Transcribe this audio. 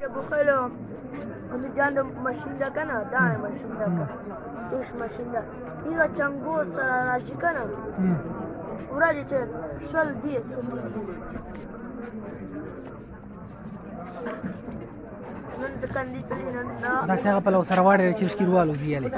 بخيلهم ومجانا ماشين ده كنا داعي ماشين ده كنا توش ماشين ده إذا چنگو سر راجي كنا وراجي چه شل ديس نن ځکه دې تللی نن دا څنګه په لو سره واړې چې وسکي روالو زیاله